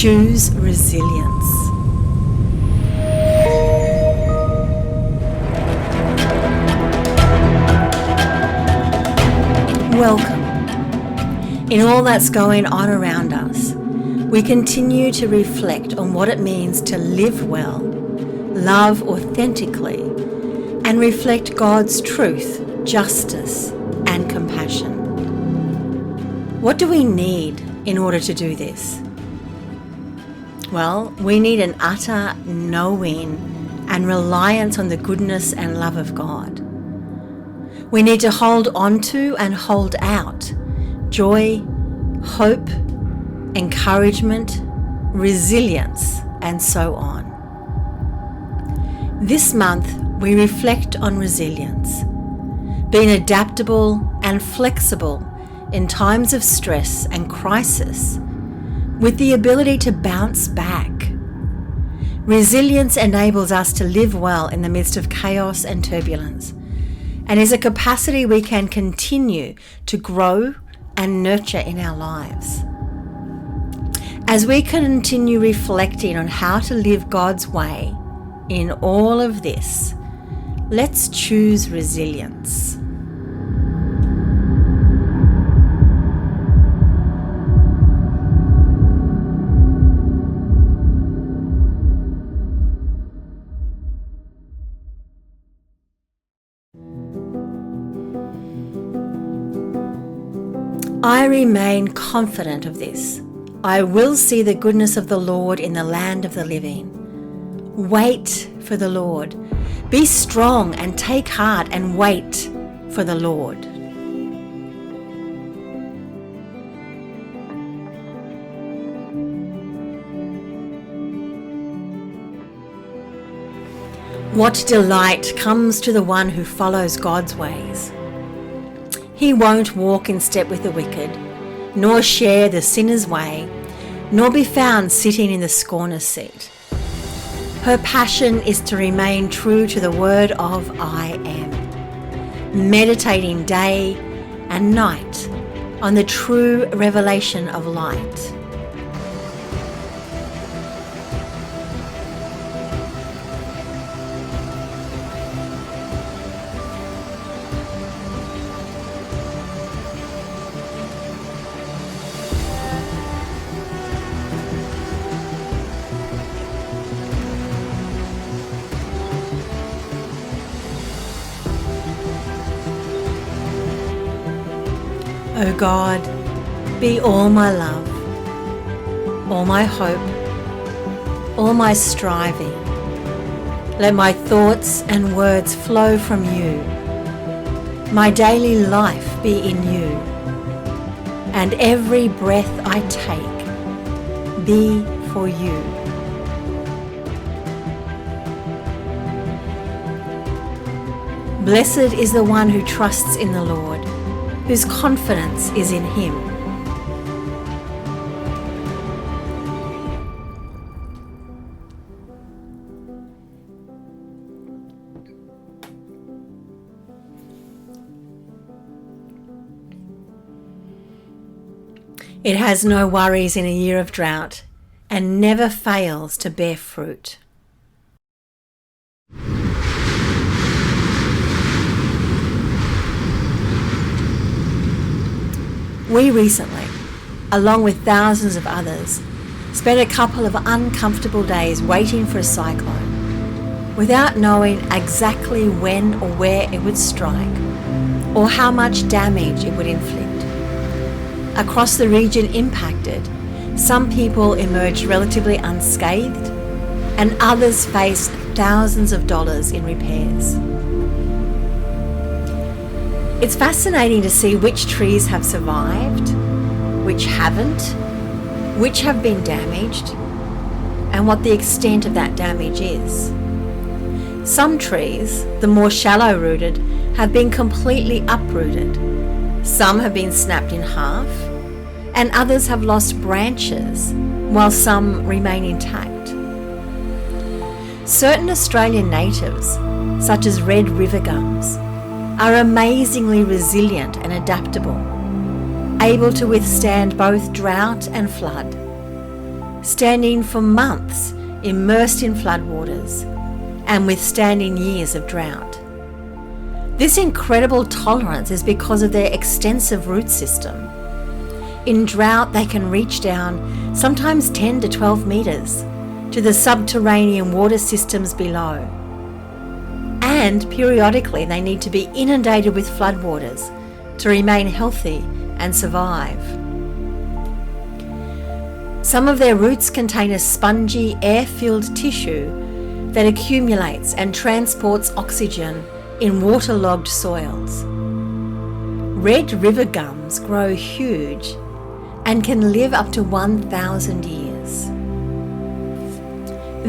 Choose resilience. Welcome. In all that's going on around us, we continue to reflect on what it means to live well, love authentically, and reflect God's truth, justice, and compassion. What do we need in order to do this? Well, we need an utter knowing and reliance on the goodness and love of God. We need to hold on to and hold out joy, hope, encouragement, resilience, and so on. This month, we reflect on resilience, being adaptable and flexible in times of stress and crisis, with the ability to bounce back. Resilience enables us to live well in the midst of chaos and turbulence, and is a capacity we can continue to grow and nurture in our lives. As we continue reflecting on how to live God's way in all of this, let's choose resilience. I remain confident of this. I will see the goodness of the Lord in the land of the living. Wait for the Lord. Be strong and take heart and wait for the Lord. What delight comes to the one who follows God's ways. He won't walk in step with the wicked, nor share the sinner's way, nor be found sitting in the scorner's seat. Her passion is to remain true to the word of I am, meditating day and night on the true revelation of light. O God, be all my love, all my hope, all my striving. Let my thoughts and words flow from you. My daily life be in you, and every breath I take be for you. Blessed is the one who trusts in the Lord, whose confidence is in him. It has no worries in a year of drought and never fails to bear fruit. We recently, along with thousands of others, spent a couple of uncomfortable days waiting for a cyclone, without knowing exactly when or where it would strike, or how much damage it would inflict. Across the region impacted, some people emerged relatively unscathed, and others faced thousands of dollars in repairs. It's fascinating to see which trees have survived, which haven't, which have been damaged, and what the extent of that damage is. Some trees, the more shallow-rooted, have been completely uprooted. Some have been snapped in half, and others have lost branches, while some remain intact. Certain Australian natives, such as red river gums, are amazingly resilient and adaptable, able to withstand both drought and flood. standing for months immersed in floodwaters and withstanding years of drought. This incredible tolerance is because of their extensive root system. In drought, they can reach down sometimes 10 to 12 meters to the subterranean water systems below. And periodically, they need to be inundated with floodwaters to remain healthy and survive. Some of their roots contain a spongy, air-filled tissue that accumulates and transports oxygen in waterlogged soils. Red river gums grow huge and can live up to 1,000 years.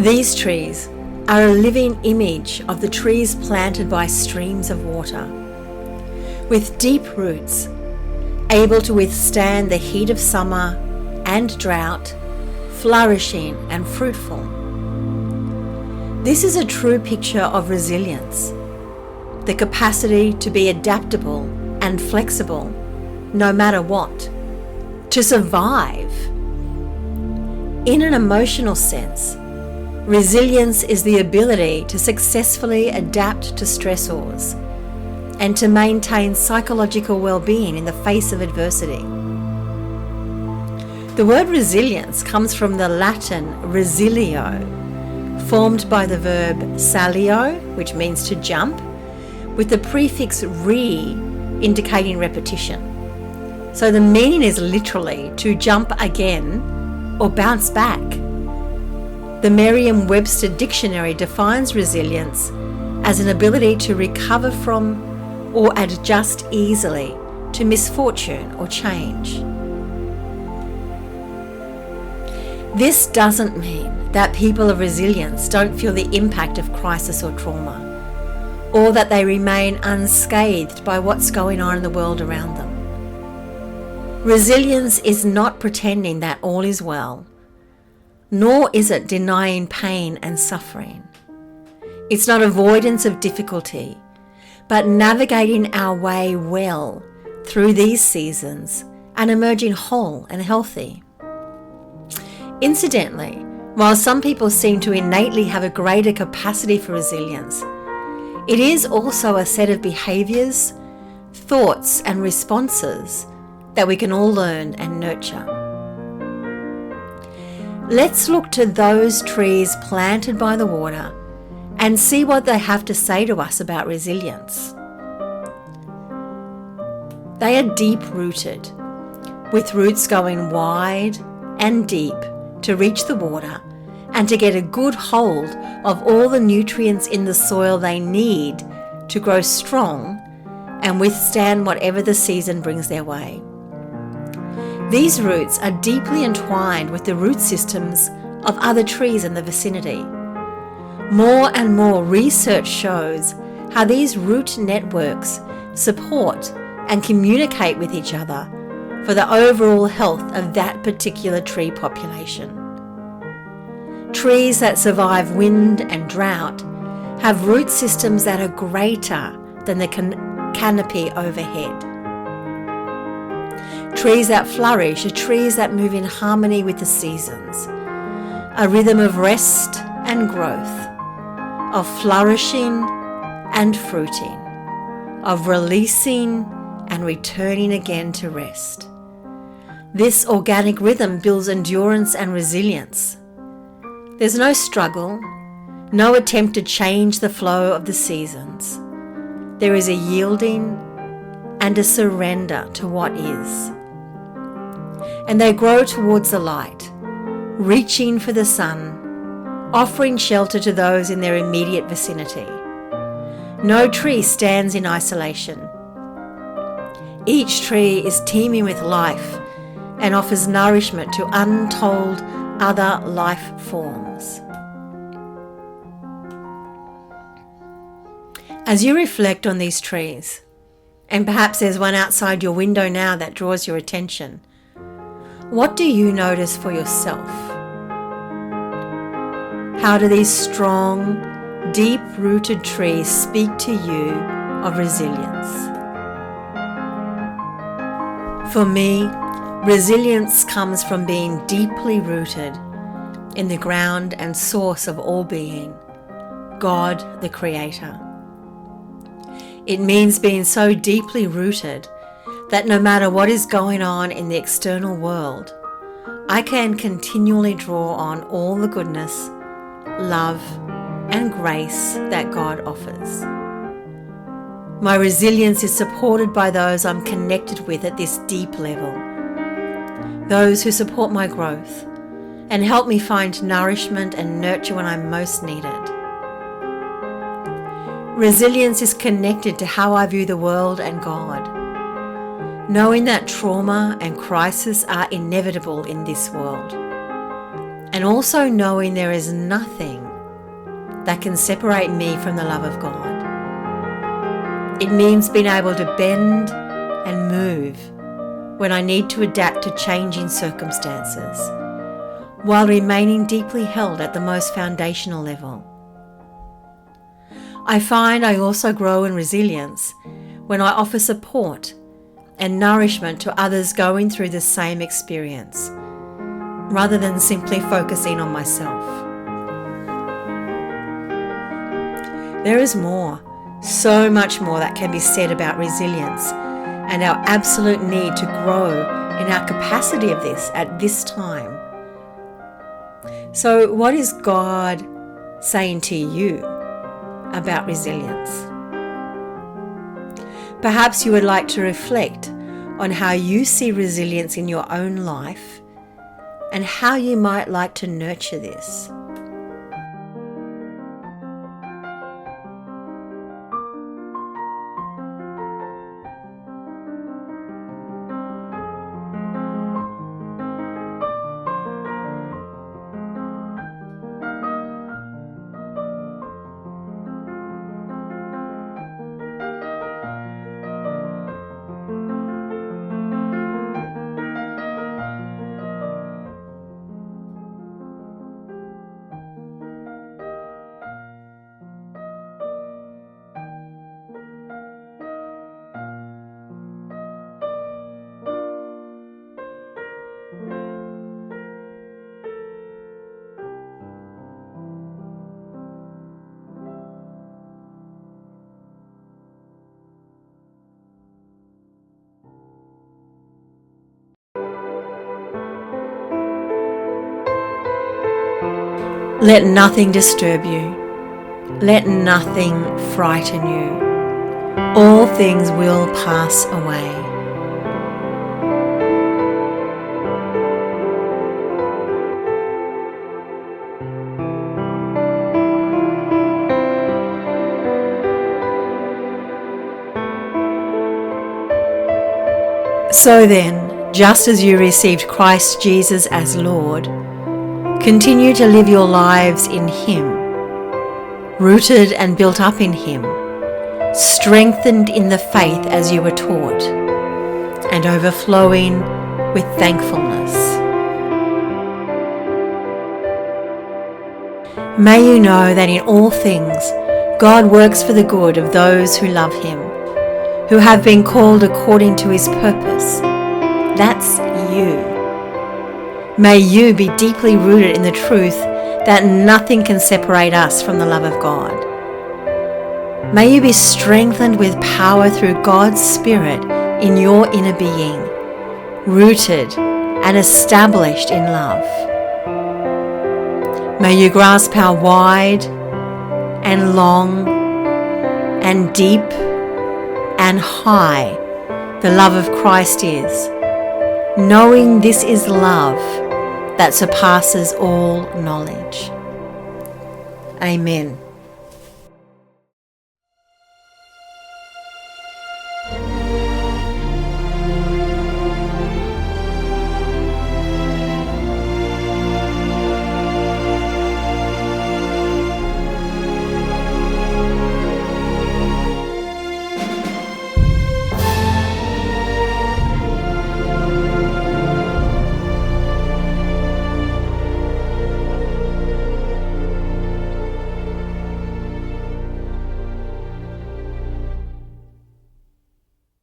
These trees are a living image of the trees planted by streams of water, with deep roots, able to withstand the heat of summer and drought, flourishing and fruitful. This is a true picture of resilience, the capacity to be adaptable and flexible no matter what, to survive. In an emotional sense, resilience is the ability to successfully adapt to stressors and to maintain psychological well-being in the face of adversity. The word resilience comes from the Latin resilio, formed by the verb salio, which means to jump, with the prefix re indicating repetition. So the meaning is literally to jump again or bounce back. The Merriam-Webster Dictionary defines resilience as an ability to recover from or adjust easily to misfortune or change. This doesn't mean that people of resilience don't feel the impact of crisis or trauma, or that they remain unscathed by what's going on in the world around them. Resilience is not pretending that all is well, nor is it denying pain and suffering. It's not avoidance of difficulty, but navigating our way well through these seasons and emerging whole and healthy. Incidentally, while some people seem to innately have a greater capacity for resilience, it is also a set of behaviours, thoughts and responses that we can all learn and nurture. Let's look to those trees planted by the water and see what they have to say to us about resilience. They are deep-rooted, with roots going wide and deep to reach the water and to get a good hold of all the nutrients in the soil they need to grow strong and withstand whatever the season brings their way. These roots are deeply entwined with the root systems of other trees in the vicinity. More and more research shows how these root networks support and communicate with each other for the overall health of that particular tree population. Trees that survive wind and drought have root systems that are greater than the canopy overhead. Trees that flourish are trees that move in harmony with the seasons, a rhythm of rest and growth, of flourishing and fruiting, of releasing and returning again to rest. This organic rhythm builds endurance and resilience. There's no struggle, no attempt to change the flow of the seasons. There is a yielding and a surrender to what is. And they grow towards the light, reaching for the sun, offering shelter to those in their immediate vicinity. No tree stands in isolation. Each tree is teeming with life and offers nourishment to untold other life forms. As you reflect on these trees, and perhaps there's one outside your window now that draws your attention, what do you notice for yourself? How do these strong, deep-rooted trees speak to you of resilience? For me, resilience comes from being deeply rooted in the ground and source of all being, God the Creator. It means being so deeply rooted that no matter what is going on in the external world, I can continually draw on all the goodness, love, and grace that God offers. My resilience is supported by those I'm connected with at this deep level, those who support my growth and help me find nourishment and nurture when I'm most needed. Resilience is connected to how I view the world and God, knowing that trauma and crisis are inevitable in this world, and also knowing there is nothing that can separate me from the love of God. It means being able to bend and move when I need to adapt to changing circumstances, while remaining deeply held at the most foundational level. I find I also grow in resilience when I offer support and nourishment to others going through the same experience, rather than simply focusing on myself. There is more, so much more that can be said about resilience and our absolute need to grow in our capacity of this at this time. So, what is God saying to you about resilience? Perhaps you would like to reflect on how you see resilience in your own life and how you might like to nurture this. Let nothing disturb you. Let nothing frighten you. All things will pass away. So then, just as you received Christ Jesus as Lord, continue to live your lives in Him, rooted and built up in Him, strengthened in the faith as you were taught, and overflowing with thankfulness. May you know that in all things God works for the good of those who love Him, who have been called according to His purpose. That's you. May you be deeply rooted in the truth that nothing can separate us from the love of God. May you be strengthened with power through God's Spirit in your inner being, rooted and established in love. May you grasp how wide and long and deep and high the love of Christ is, knowing this is love that surpasses all knowledge. Amen.